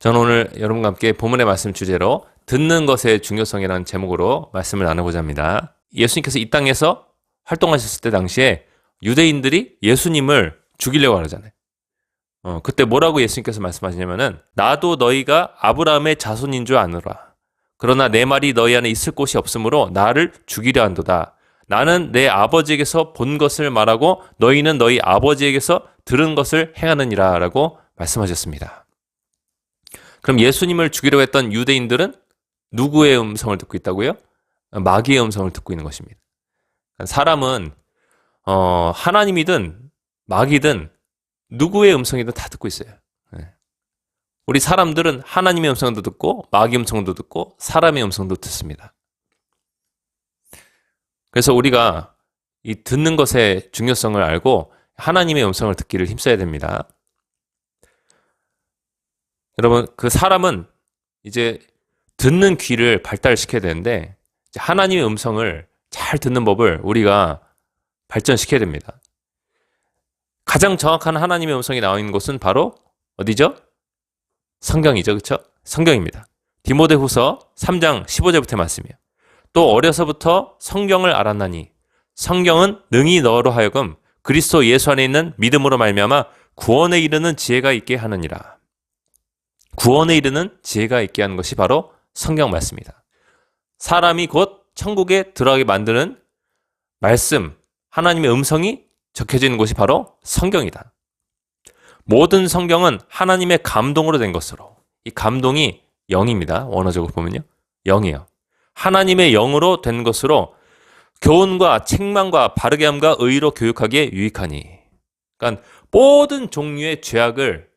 저는 오늘 여러분과 함께 본문의 말씀 주제로 듣는 것의 중요성이라는 제목으로 말씀을 나누고자 합니다. 예수님께서 이 땅에서 활동하셨을 때 당시에 유대인들이 예수님을 죽이려고 하잖아요. 그때 뭐라고 예수님께서 말씀하시냐면은 나도 너희가 아브라함의 자손인 줄 아노라. 그러나 내 말이 너희 안에 있을 곳이 없으므로 나를 죽이려 한도다. 나는 내 아버지에게서 본 것을 말하고 너희는 너희 아버지에게서 들은 것을 행하느니라 라고 말씀하셨습니다. 그럼 예수님을 죽이려고 했던 유대인들은 누구의 음성을 듣고 있다고요? 마귀의 음성을 듣고 있는 것입니다. 사람은 하나님이든 마귀든 누구의 음성이든 다 듣고 있어요. 우리 사람들은 하나님의 음성도 듣고 마귀 음성도 듣고 사람의 음성도 듣습니다. 그래서 우리가 이 듣는 것의 중요성을 알고 하나님의 음성을 듣기를 힘써야 됩니다. 여러분, 그 사람은 이제 듣는 귀를 발달시켜야 되는데 하나님의 음성을 잘 듣는 법을 우리가 발전시켜야 됩니다. 가장 정확한 하나님의 음성이 나와 있는 곳은 바로 어디죠? 성경이죠. 그렇죠? 성경입니다. 디모데후서 3장 15절부터 말씀이에요. 또 어려서부터 성경을 알았나니 성경은 능히 너로 하여금 그리스도 예수 안에 있는 믿음으로 말미암아 구원에 이르는 지혜가 있게 하느니라. 구원에 이르는 지혜가 있게 하는 것이 바로 성경 말씀입니다. 사람이 곧 천국에 들어가게 만드는 말씀, 하나님의 음성이 적혀져 있는 곳이 바로 성경이다. 모든 성경은 하나님의 감동으로 된 것으로, 이 감동이 영입니다. 원어적으로 보면요. 영이에요. 하나님의 영으로 된 것으로 교훈과 책망과 바르게 함과 의로 교육하기에 유익하니. 그러니까 모든 종류의 죄악을,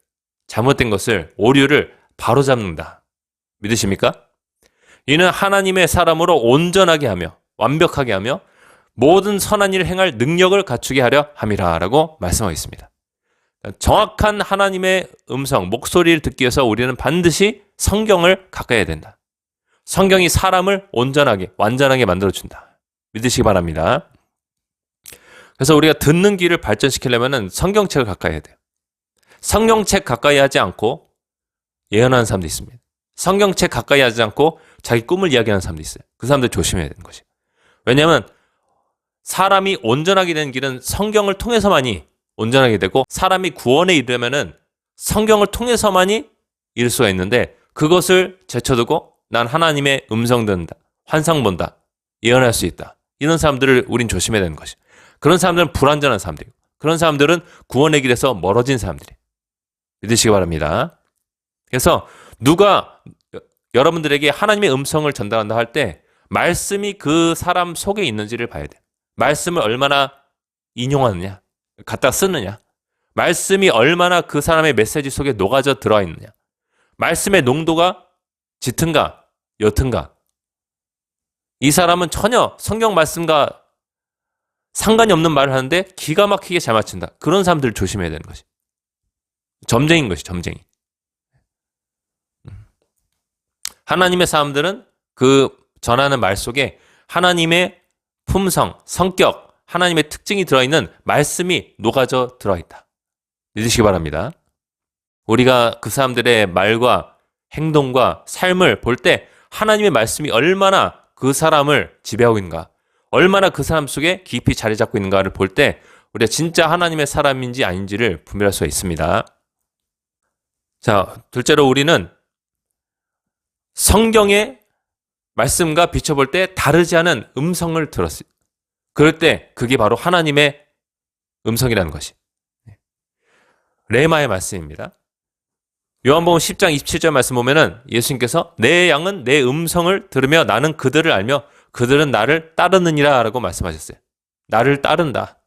잘못된 것을, 오류를 바로잡는다. 믿으십니까? 이는 하나님의 사람으로 온전하게 하며 완벽하게 하며 모든 선한 일을 행할 능력을 갖추게 하려 함이라 라고 말씀하고 있습니다. 정확한 하나님의 음성, 목소리를 듣기 위해서 우리는 반드시 성경을 가까이 해야 된다. 성경이 사람을 온전하게, 완전하게 만들어준다. 믿으시기 바랍니다. 그래서 우리가 듣는 귀를 발전시키려면 성경책을 가까이 해야 돼요. 성경책 가까이 하지 않고 예언하는 사람도 있습니다. 성경책 가까이 하지 않고 자기 꿈을 이야기하는 사람도 있어요. 그 사람들 조심해야 되는 것이에요. 왜냐하면 사람이 온전하게 되는 길은 성경을 통해서만이 온전하게 되고 사람이 구원에 이르려면은 성경을 통해서만이 이룰 수가 있는데 그것을 제쳐두고 난 하나님의 음성 듣는다. 환상 본다. 예언할 수 있다. 이런 사람들을 우린 조심해야 되는 것이에요. 그런 사람들은 불완전한 사람들이고 그런 사람들은 구원의 길에서 멀어진 사람들이에요. 믿으시기 바랍니다. 그래서 누가 여러분들에게 하나님의 음성을 전달한다 할 때 말씀이 그 사람 속에 있는지를 봐야 돼요. 말씀을 얼마나 인용하느냐, 갖다 쓰느냐, 말씀이 얼마나 그 사람의 메시지 속에 녹아져 들어와 있느냐, 말씀의 농도가 짙은가, 옅은가. 이 사람은 전혀 성경 말씀과 상관이 없는 말을 하는데 기가 막히게 잘 맞춘다. 그런 사람들을 조심해야 되는 것이. 점쟁인 것이 점쟁이. 하나님의 사람들은 그 전하는 말 속에 하나님의 품성, 성격, 하나님의 특징이 들어있는 말씀이 녹아져 들어있다. 믿으시기 바랍니다. 우리가 그 사람들의 말과 행동과 삶을 볼 때 하나님의 말씀이 얼마나 그 사람을 지배하고 있는가, 얼마나 그 사람 속에 깊이 자리 잡고 있는가를 볼 때 우리가 진짜 하나님의 사람인지 아닌지를 분별할 수가 있습니다. 자, 둘째로 우리는 성경의 말씀과 비춰볼 때 다르지 않은 음성을 들었어요. 그럴 때 그게 바로 하나님의 음성이라는 것이. 레마의 말씀입니다. 요한복음 10장 27절 말씀 보면은 예수님께서 내 양은 내 음성을 들으며 나는 그들을 알며 그들은 나를 따르느니라 라고 말씀하셨어요. 나를 따른다.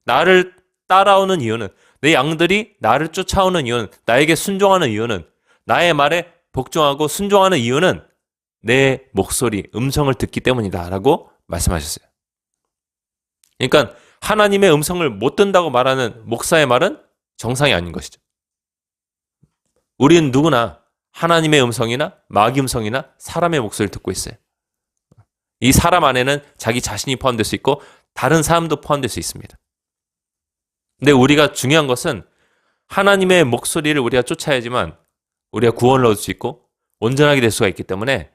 나를 따라오는 이유는, 내 양들이 나를 쫓아오는 이유는, 나에게 순종하는 이유는, 나의 말에 복종하고 순종하는 이유는 내 목소리, 음성을 듣기 때문이다 라고 말씀하셨어요. 그러니까 하나님의 음성을 못 듣는다고 말하는 목사의 말은 정상이 아닌 것이죠. 우리는 누구나 하나님의 음성이나 마귀 음성이나 사람의 목소리를 듣고 있어요. 이 사람 안에는 자기 자신이 포함될 수 있고 다른 사람도 포함될 수 있습니다. 근데 우리가 중요한 것은 하나님의 목소리를 우리가 쫓아야지만 우리가 구원을 얻을 수 있고 온전하게 될 수가 있기 때문에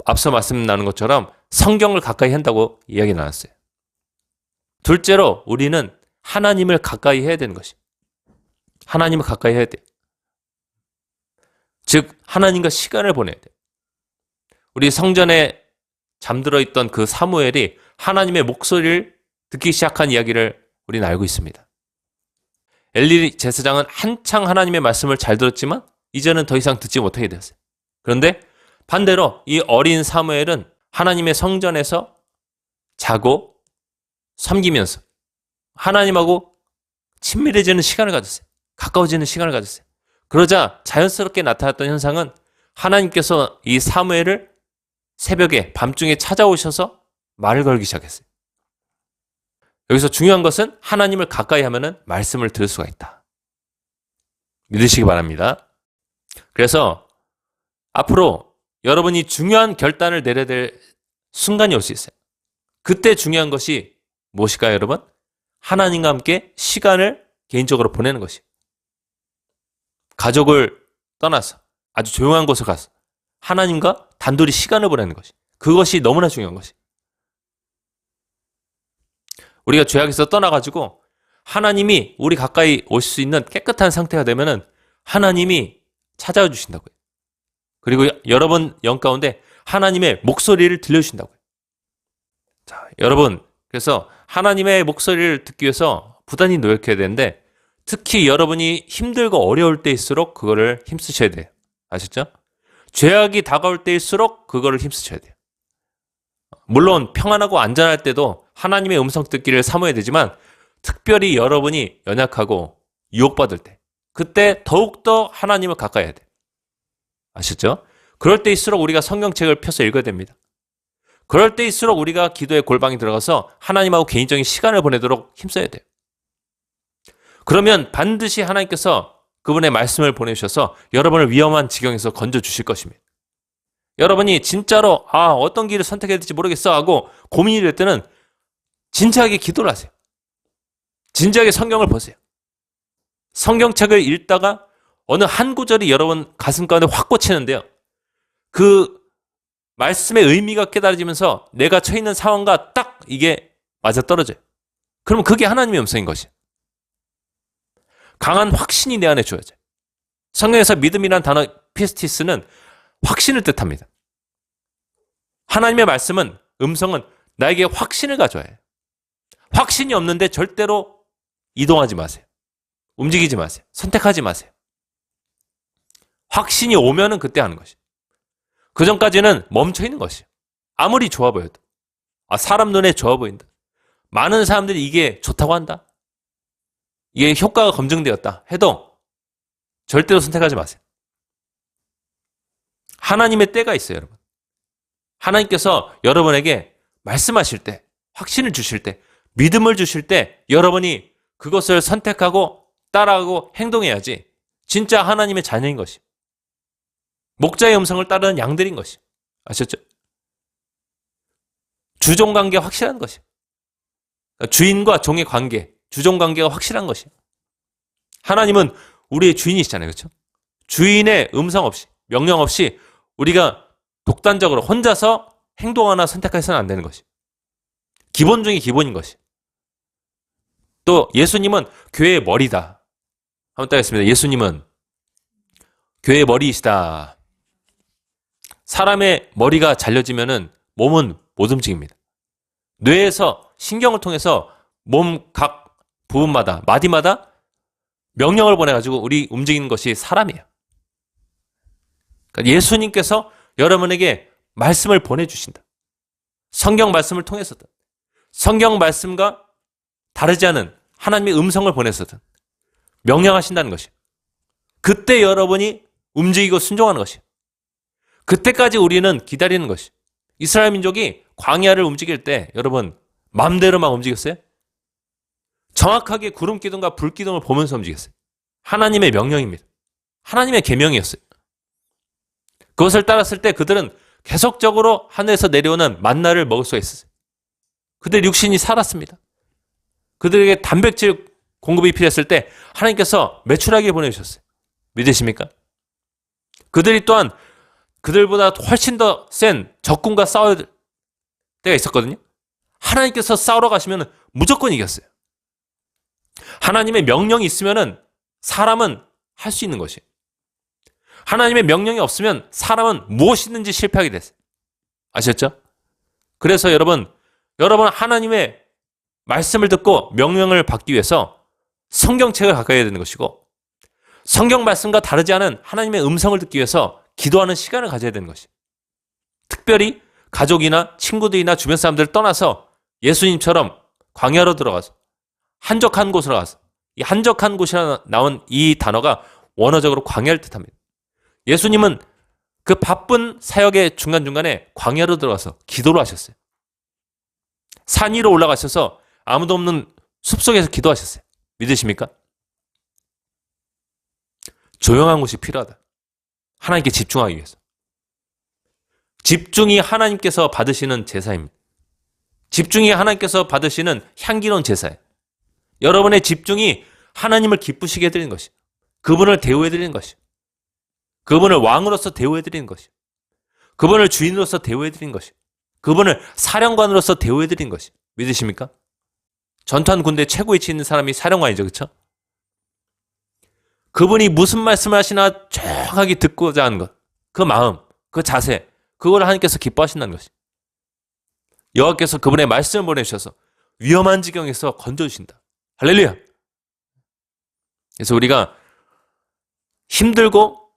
앞서 말씀 나눈 것처럼 성경을 가까이 한다고 이야기 나눴어요. 둘째로 우리는 하나님을 가까이 해야 되는 것이. 하나님을 가까이 해야 돼. 즉 하나님과 시간을 보내야 돼. 우리 성전에 잠들어 있던 그 사무엘이 하나님의 목소리를 듣기 시작한 이야기를 우리는 알고 있습니다. 엘리 제사장은 한창 하나님의 말씀을 잘 들었지만 이제는 더 이상 듣지 못하게 되었어요. 그런데 반대로 이 어린 사무엘은 하나님의 성전에서 자고 섬기면서 하나님하고 친밀해지는 시간을 가졌어요. 가까워지는 시간을 가졌어요. 그러자 자연스럽게 나타났던 현상은 하나님께서 이 사무엘을 새벽에 밤중에 찾아오셔서 말을 걸기 시작했어요. 여기서 중요한 것은 하나님을 가까이 하면은 말씀을 들을 수가 있다. 믿으시기 바랍니다. 그래서 앞으로 여러분이 중요한 결단을 내려야 될 순간이 올 수 있어요. 그때 중요한 것이 무엇일까요, 여러분? 하나님과 함께 시간을 개인적으로 보내는 것이. 가족을 떠나서 아주 조용한 곳에 가서 하나님과 단둘이 시간을 보내는 것이. 그것이 너무나 중요한 것이. 우리가 죄악에서 떠나가지고 하나님이 우리 가까이 오실 수 있는 깨끗한 상태가 되면은 하나님이 찾아와 주신다고요. 그리고 여러분 영 가운데 하나님의 목소리를 들려주신다고요. 자, 여러분, 그래서 하나님의 목소리를 듣기 위해서 부단히 노력해야 되는데 특히 여러분이 힘들고 어려울 때일수록 그거를 힘쓰셔야 돼요. 아셨죠? 죄악이 다가올 때일수록 그거를 힘쓰셔야 돼요. 물론 평안하고 안전할 때도 하나님의 음성 듣기를 사모해야 되지만 특별히 여러분이 연약하고 유혹받을 때 그때 더욱더 하나님을 가까이 해야 돼요. 아셨죠? 그럴 때일수록 우리가 성경책을 펴서 읽어야 됩니다. 그럴 때일수록 우리가 기도의 골방에 들어가서 하나님하고 개인적인 시간을 보내도록 힘써야 돼요. 그러면 반드시 하나님께서 그분의 말씀을 보내주셔서 여러분을 위험한 지경에서 건져주실 것입니다. 여러분이 진짜로 어떤 길을 선택해야 될지 모르겠어 하고 고민이 될 때는 진지하게 기도를 하세요. 진지하게 성경을 보세요. 성경책을 읽다가 어느 한 구절이 여러분 가슴 가운데 확 꽂히는데요. 그 말씀의 의미가 깨달아지면서 내가 처해 있는 상황과 딱 이게 맞아떨어져요. 그러면 그게 하나님의 음성인 것이에요. 강한 확신이 내 안에 주어져요. 성경에서 믿음이라는 단어 피스티스는 확신을 뜻합니다. 하나님의 말씀은 음성은 나에게 확신을 가져와요. 확신이 없는데 절대로 이동하지 마세요. 움직이지 마세요. 선택하지 마세요. 확신이 오면은 그때 하는 것이에요. 그 전까지는 멈춰 있는 것이에요. 아무리 좋아 보여도. 사람 눈에 좋아 보인다. 많은 사람들이 이게 좋다고 한다. 이게 효과가 검증되었다 해도 절대로 선택하지 마세요. 하나님의 때가 있어요, 여러분. 하나님께서 여러분에게 말씀하실 때, 확신을 주실 때, 믿음을 주실 때 여러분이 그것을 선택하고 따라하고 행동해야지 진짜 하나님의 자녀인 것이. 목자의 음성을 따르는 양들인 것이. 아셨죠? 주종관계 확실한 것이. 주인과 종의 관계, 주종관계가 확실한 것이. 하나님은 우리의 주인이시잖아요. 그렇죠? 주인의 음성 없이, 명령 없이 우리가 독단적으로 혼자서 행동 하나 선택해서는 안 되는 것이. 기본 중에 기본인 것이. 또 예수님은 교회의 머리다. 한번 따겠습니다. 예수님은 교회의 머리이시다. 사람의 머리가 잘려지면은 몸은 못 움직입니다. 뇌에서 신경을 통해서 몸 각 부분마다 마디마다 명령을 보내가지고 우리 움직이는 것이 사람이에요. 그러니까 예수님께서 여러분에게 말씀을 보내주신다. 성경 말씀을 통해서든 성경 말씀과 다르지 않은 하나님의 음성을 보내서든 명령하신다는 것이에요. 그때 여러분이 움직이고 순종하는 것이에요. 그때까지 우리는 기다리는 것이에요. 이스라엘 민족이 광야를 움직일 때 여러분 마음대로 막 움직였어요? 정확하게 구름 기둥과 불 기둥을 보면서 움직였어요. 하나님의 명령입니다. 하나님의 계명이었어요. 그것을 따랐을 때 그들은 계속적으로 하늘에서 내려오는 만나를 먹을 수가 있었어요. 그들 육신이 살았습니다. 그들에게 단백질 공급이 필요했을 때 하나님께서 메추라기 보내주셨어요. 믿으십니까? 그들이 또한 그들보다 훨씬 더 센 적군과 싸울 때가 있었거든요. 하나님께서 싸우러 가시면 무조건 이겼어요. 하나님의 명령이 있으면 사람은 할 수 있는 것이에요. 하나님의 명령이 없으면 사람은 무엇이든지 실패하게 됐어요. 아셨죠? 그래서 여러분 하나님의 말씀을 듣고 명령을 받기 위해서 성경책을 가까이 해야 되는 것이고, 성경 말씀과 다르지 않은 하나님의 음성을 듣기 위해서 기도하는 시간을 가져야 되는 것이에요. 특별히 가족이나 친구들이나 주변 사람들을 떠나서 예수님처럼 광야로 들어가서 한적한 곳으로 가서, 이 한적한 곳이라 나온 이 단어가 원어적으로 광야를 뜻합니다. 예수님은 그 바쁜 사역의 중간중간에 광야로 들어가서 기도를 하셨어요. 산 위로 올라가셔서 아무도 없는 숲속에서 기도하셨어요. 믿으십니까? 조용한 곳이 필요하다. 하나님께 집중하기 위해서. 집중이 하나님께서 받으시는 제사입니다. 집중이 하나님께서 받으시는 향기로운 제사예요. 여러분의 집중이 하나님을 기쁘시게 해드리는 것이에요. 그분을 대우해드리는 것이에요. 그분을 왕으로서 대우해드리는 것이에요. 그분을 주인으로서 대우해드리는 것이에요. 그분을 사령관으로서 대우해드리는 것이에요. 믿으십니까? 전투한 군대 최고 위치에 있는 사람이 사령관이죠. 그렇죠? 그분이 무슨 말씀을 하시나 정확하게 듣고자 하는 것, 그 마음, 그 자세, 그걸 하나님께서 기뻐하신다는 것이에요. 여호와께서 그분의 말씀을 보내주셔서 위험한 지경에서 건져주신다. 할렐루야! 그래서 우리가 힘들고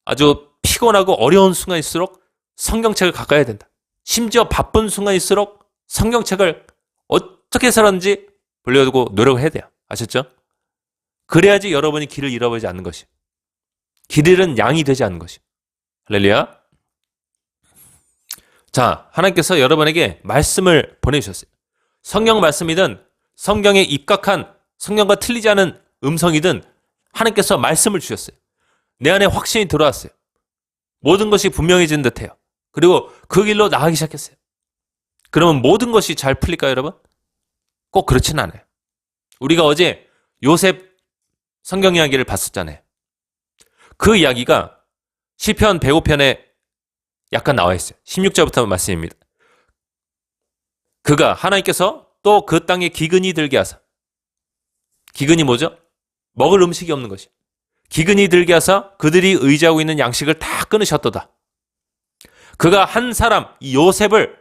아주 피곤하고 어려운 순간일수록 성경책을 가까이 해야 된다. 심지어 바쁜 순간일수록 성경책을 어떻게 해서든지 돌려두고 노력을 해야 돼요. 아셨죠? 그래야지 여러분이 길을 잃어버리지 않는 것이, 길 잃은 양이 되지 않는 것이. 할렐루야. 자, 하나님께서 여러분에게 말씀을 보내주셨어요. 성경 말씀이든 성경에 입각한 성경과 틀리지 않은 음성이든 하나님께서 말씀을 주셨어요. 내 안에 확신이 들어왔어요. 모든 것이 분명해진 듯해요. 그리고 그 길로 나가기 시작했어요. 그러면 모든 것이 잘 풀릴까요, 여러분? 꼭 그렇지는 않아요. 우리가 어제 요셉 성경 이야기를 봤었잖아요. 그 이야기가 시편 105편에 약간 나와 있어요. 16절부터 말씀입니다. 그가 하나님께서 또 그 땅에 기근이 들게 하사, 기근이 뭐죠? 먹을 음식이 없는 것이. 기근이 들게 하사 그들이 의지하고 있는 양식을 다 끊으셨도다. 그가 한 사람, 이 요셉을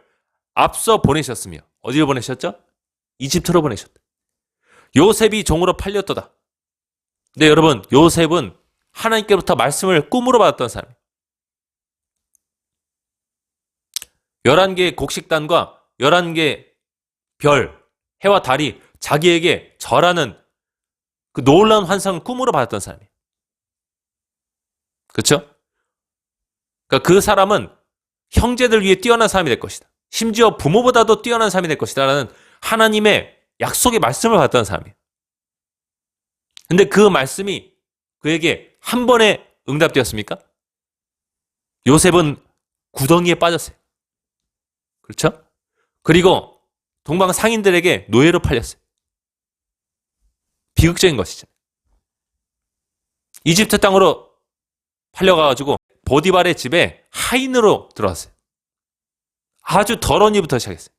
앞서 보내셨으며, 어디로 보내셨죠? 이집트로 보내셨다. 요셉이 종으로 팔렸도다. 근데 여러분, 요셉은 하나님께로부터 말씀을 꿈으로 받았던 사람이에요. 11개의 곡식단과 11개의 별, 해와 달이 자기에게 절하는 그 놀라운 환상을 꿈으로 받았던 사람이에요. 그렇죠? 그러니까 그 사람은 형제들 위해 뛰어난 사람이 될 것이다. 심지어 부모보다도 뛰어난 사람이 될 것이다 라는 하나님의 약속의 말씀을 받았던 사람이에요. 근데 그 말씀이 그에게 한 번에 응답되었습니까? 요셉은 구덩이에 빠졌어요. 그렇죠? 그리고 동방 상인들에게 노예로 팔렸어요. 비극적인 것이죠. 이집트 땅으로 팔려가지고 보디발의 집에 하인으로 들어왔어요. 아주 더러운 일부터 시작했어요.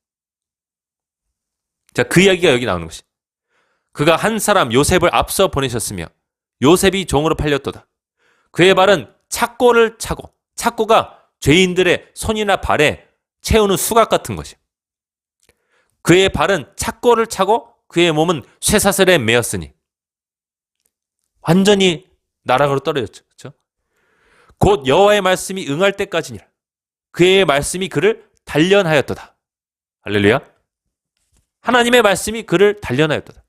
자, 그 이야기가 여기 나오는 것이. 그가 한 사람 요셉을 앞서 보내셨으며 요셉이 종으로 팔렸도다. 그의 발은 착고를 차고, 착고가 죄인들의 손이나 발에 채우는 수갑 같은 것이에요. 그의 발은 착고를 차고 그의 몸은 쇠사슬에 매였으니 완전히 나락으로 떨어졌죠. 그렇죠? 곧 여호와의 말씀이 응할 때까지니라. 그의 말씀이 그를 단련하였도다. 할렐루야. 하나님의 말씀이 그를 단련하였도다.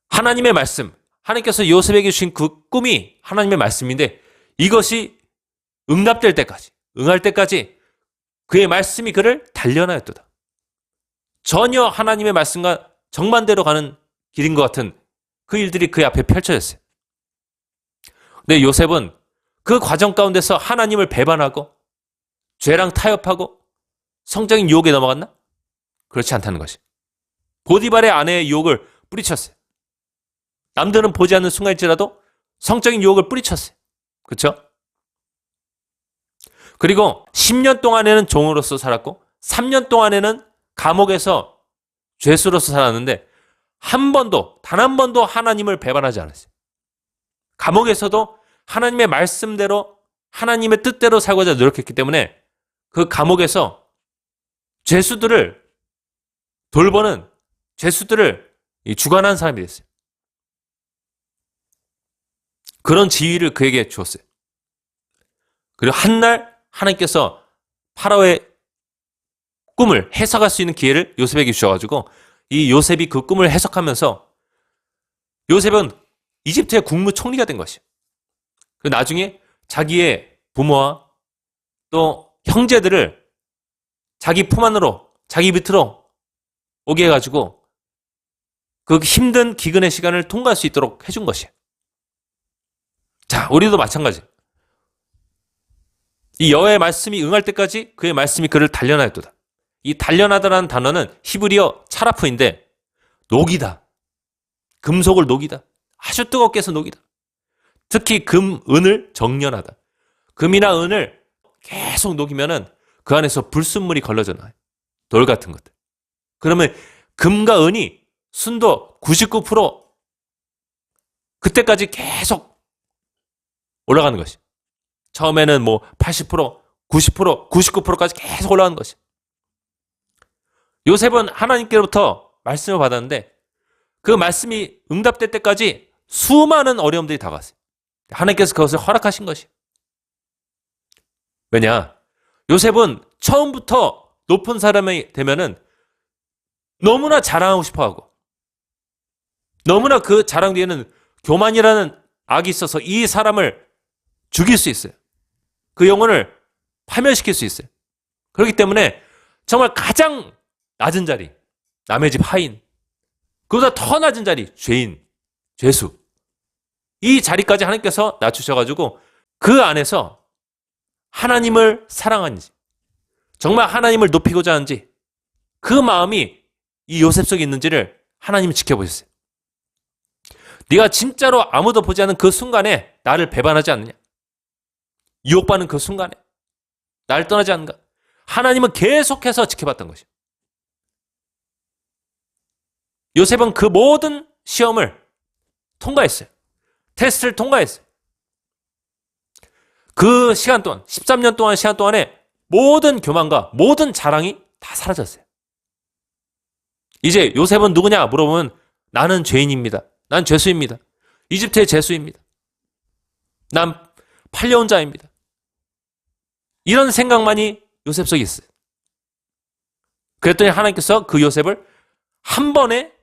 하나님의 말씀, 하나님께서 요셉에게 주신 그 꿈이 하나님의 말씀인데 이것이 응답될 때까지, 응할 때까지 그의 말씀이 그를 단련하였도다. 전혀 하나님의 말씀과 정반대로 가는 길인 것 같은 그 일들이 그의 앞에 펼쳐졌어요. 근데 요셉은 그 과정 가운데서 하나님을 배반하고 죄랑 타협하고 성적인 유혹에 넘어갔나? 그렇지 않다는 것이. 보디발의 아내의 유혹을 뿌리쳤어요. 남들은 보지 않는 순간일지라도 성적인 유혹을 뿌리쳤어요. 그렇죠? 그리고 10년 동안에는 종으로서 살았고 3년 동안에는 감옥에서 죄수로서 살았는데 단 한 번도 하나님을 배반하지 않았어요. 감옥에서도 하나님의 말씀대로 하나님의 뜻대로 살고자 노력했기 때문에 그 감옥에서 죄수들을 돌보는 죄수들을 주관하는 사람이 됐어요. 그런 지위를 그에게 주었어요. 그리고 한날 하나님께서 파라오의 꿈을 해석할 수 있는 기회를 요셉에게 주셔가지고 이 요셉이 그 꿈을 해석하면서 요셉은 이집트의 국무총리가 된 것이에요. 그리고 나중에 자기의 부모와 또 형제들을 자기 품 안으로 자기 밑으로 오게 해가지고 그 힘든 기근의 시간을 통과할 수 있도록 해준 것이에요. 자, 우리도 마찬가지. 이 여호와의 말씀이 응할 때까지 그의 말씀이 그를 단련하였도다. 이 단련하다라는 단어는 히브리어 차라프인데 녹이다. 금속을 녹이다. 아주 뜨겁게 해서 녹이다. 특히 금, 은을 정련하다. 금이나 은을 계속 녹이면은 그 안에서 불순물이 걸러져 나와요. 돌 같은 것들. 그러면 금과 은이 순도 99% 그때까지 계속 올라가는 것이. 처음에는 뭐 80%, 90%, 99%까지 계속 올라가는 것이. 요셉은 하나님께로부터 말씀을 받았는데 그 말씀이 응답될 때까지 수많은 어려움들이 다가왔어요. 하나님께서 그것을 허락하신 것이. 왜냐? 요셉은 처음부터 높은 사람이 되면은 너무나 자랑하고 싶어 하고 너무나 그 자랑 뒤에는 교만이라는 악이 있어서 이 사람을 죽일 수 있어요. 그 영혼을 파멸시킬 수 있어요. 그렇기 때문에 정말 가장 낮은 자리, 남의 집 하인, 그보다 더 낮은 자리, 죄인, 죄수. 이 자리까지 하나님께서 낮추셔가지고 그 안에서 하나님을 사랑하는지, 정말 하나님을 높이고자 하는지 그 마음이 이 요셉 속에 있는지를 하나님이 지켜보셨어요. 네가 진짜로 아무도 보지 않는 그 순간에 나를 배반하지 않느냐? 유혹받는 그 순간에 나를 떠나지 않는가? 하나님은 계속해서 지켜봤던 것이에요. 요셉은 그 모든 시험을 통과했어요. 테스트를 통과했어요. 그 시간 동안, 13년 동안 시간 동안에 모든 교만과 모든 자랑이 다 사라졌어요. 이제 요셉은 누구냐 물어보면 나는 죄인입니다. 난 죄수입니다. 이집트의 죄수입니다. 난 팔려온 자입니다. 이런 생각만이 요셉 속에 있어요. 그랬더니 하나님께서 그 요셉을 한 번에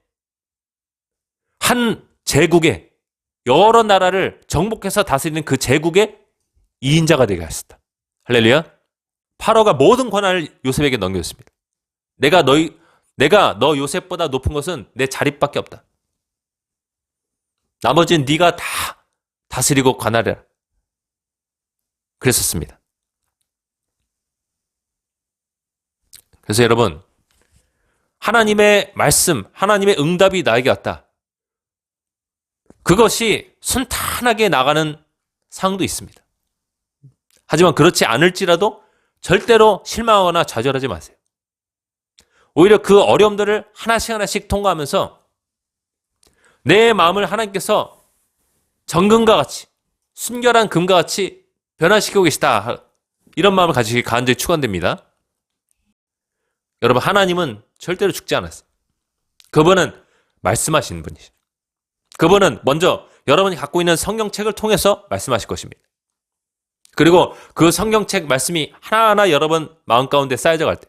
한 제국에 여러 나라를 정복해서 다스리는 그 제국의 2인자가 되게 하셨다. 할렐루야. 파라오가 모든 권한을 요셉에게 넘겼습니다. 내가 너 요셉보다 높은 것은 내 자립밖에 없다. 나머지는 네가 다 다스리고 관할해라. 그랬었습니다. 그래서 여러분, 하나님의 말씀, 하나님의 응답이 나에게 왔다. 그것이 순탄하게 나가는 상황도 있습니다. 하지만 그렇지 않을지라도 절대로 실망하거나 좌절하지 마세요. 오히려 그 어려움들을 하나씩 하나씩 통과하면서 내 마음을 하나님께서 정금과 같이 순결한 금과 같이 변화시키고 계시다. 이런 마음을 가지기 간절히 축원됩니다. 여러분, 하나님은 절대로 죽지 않았어요. 그분은 말씀하시는 분이시죠. 그분은 먼저 여러분이 갖고 있는 성경책을 통해서 말씀하실 것입니다. 그리고 그 성경책 말씀이 하나하나 여러분 마음 가운데 쌓여져 갈 때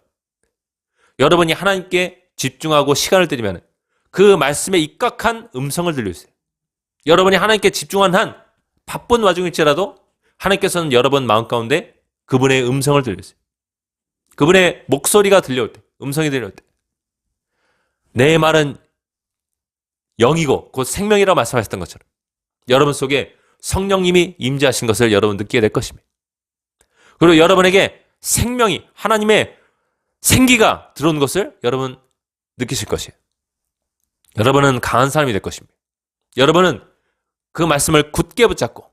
여러분이 하나님께 집중하고 시간을 들이면 그 말씀에 입각한 음성을 들려주세요. 여러분이 하나님께 집중한 한 바쁜 와중일지라도 하나님께서는 여러분 마음 가운데 그분의 음성을 들려주세요. 그분의 목소리가 들려올 때, 음성이 들려올 때 내 말은 영이고 곧 생명이라고 말씀하셨던 것처럼 여러분 속에 성령님이 임재하신 것을 여러분 느끼게 될 것입니다. 그리고 여러분에게 생명이, 하나님의 생기가 들어온 것을 여러분 느끼실 것이에요. 여러분은 강한 사람이 될 것입니다. 여러분은 그 말씀을 굳게 붙잡고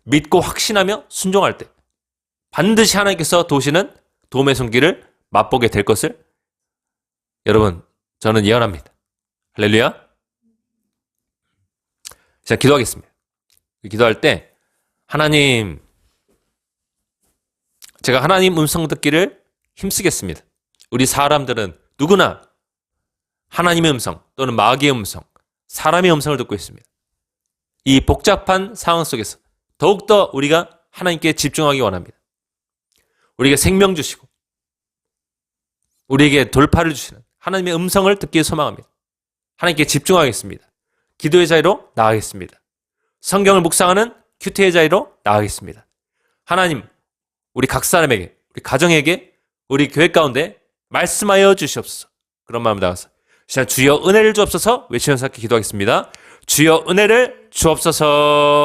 믿고 확신하며 순종할 때 반드시 하나님께서 도시는 도움의 손길을 맛보게 될 것을 여러분 저는 예언합니다. 할렐루야. 자, 기도하겠습니다. 기도할 때 하나님, 제가 하나님 음성 듣기를 힘쓰겠습니다. 우리 사람들은 누구나 하나님의 음성 또는 마귀의 음성, 사람의 음성을 듣고 있습니다. 이 복잡한 상황 속에서 더욱더 우리가 하나님께 집중하기 원합니다. 우리에게 생명 주시고 우리에게 돌파를 주시는 하나님의 음성을 듣기 소망합니다. 하나님께 집중하겠습니다. 기도의 자리로 나아가겠습니다. 성경을 묵상하는 큐티의 자리로 나아가겠습니다. 하나님, 우리 각 사람에게, 우리 가정에게, 우리 교회 가운데 말씀하여 주시옵소서. 그런 마음을 나가서 주여 은혜를 주옵소서 외치면서 기도하겠습니다. 주여 은혜를 주옵소서.